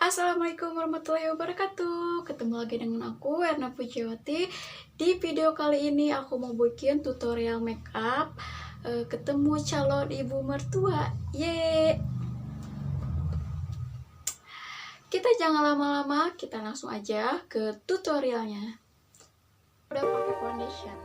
Assalamualaikum warahmatullahi wabarakatuh. Ketemu lagi dengan aku, Erna Pujiwati. Di video kali ini aku mau bikin tutorial makeup ketemu calon ibu mertua. Yeay. Kita jangan lama-lama, kita langsung aja ke tutorialnya. Udah pakai foundation.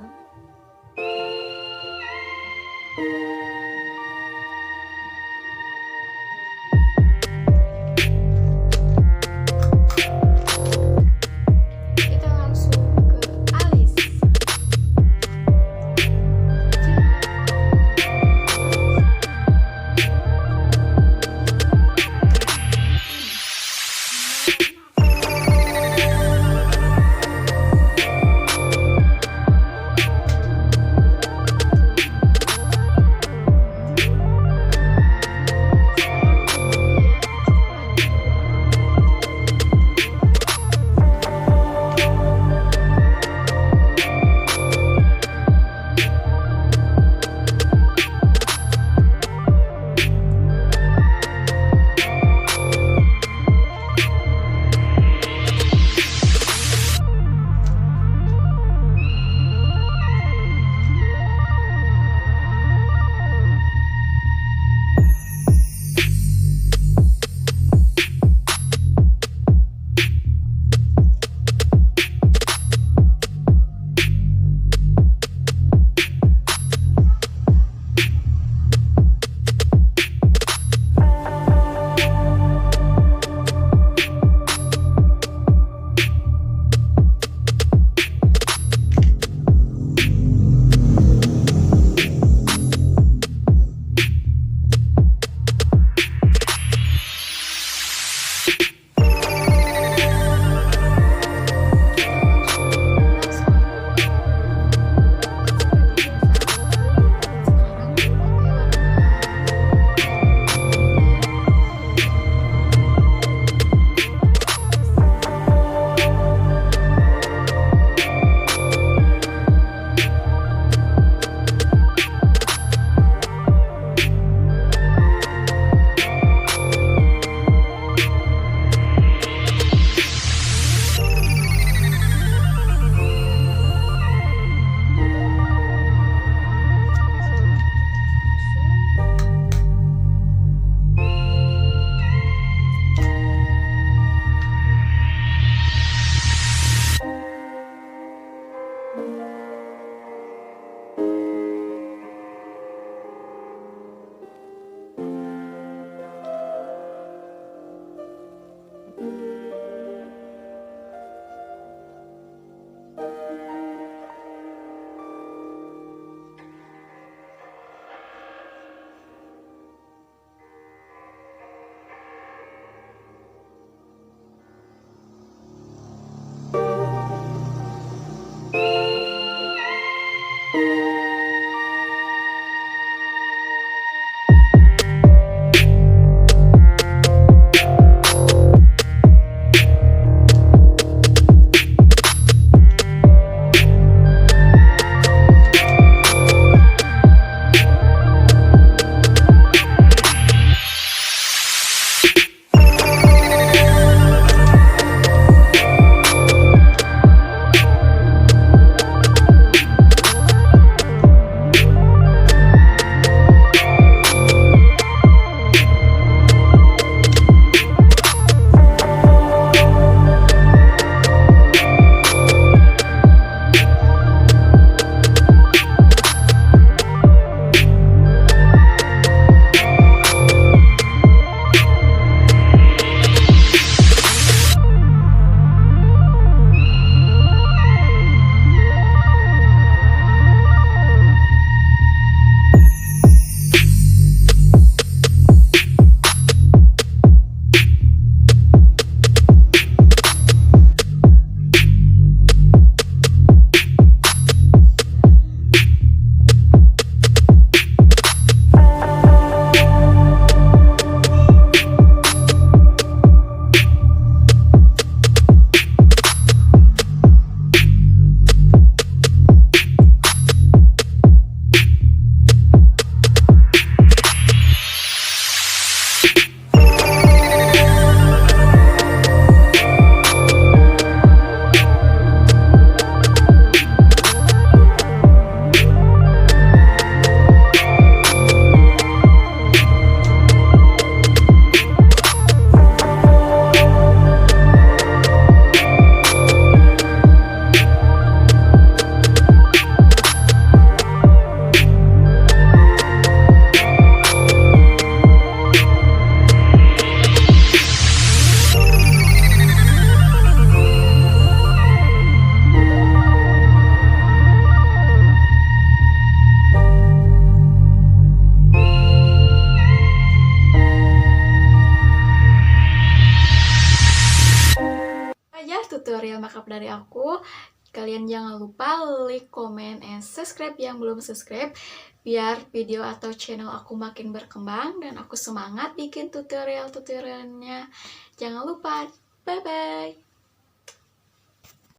tutorial makeup dari aku. Kalian jangan lupa like, comment, and subscribe yang belum subscribe, biar video atau channel aku makin berkembang dan aku semangat bikin tutorial-tutorialnya. Jangan lupa, bye-bye!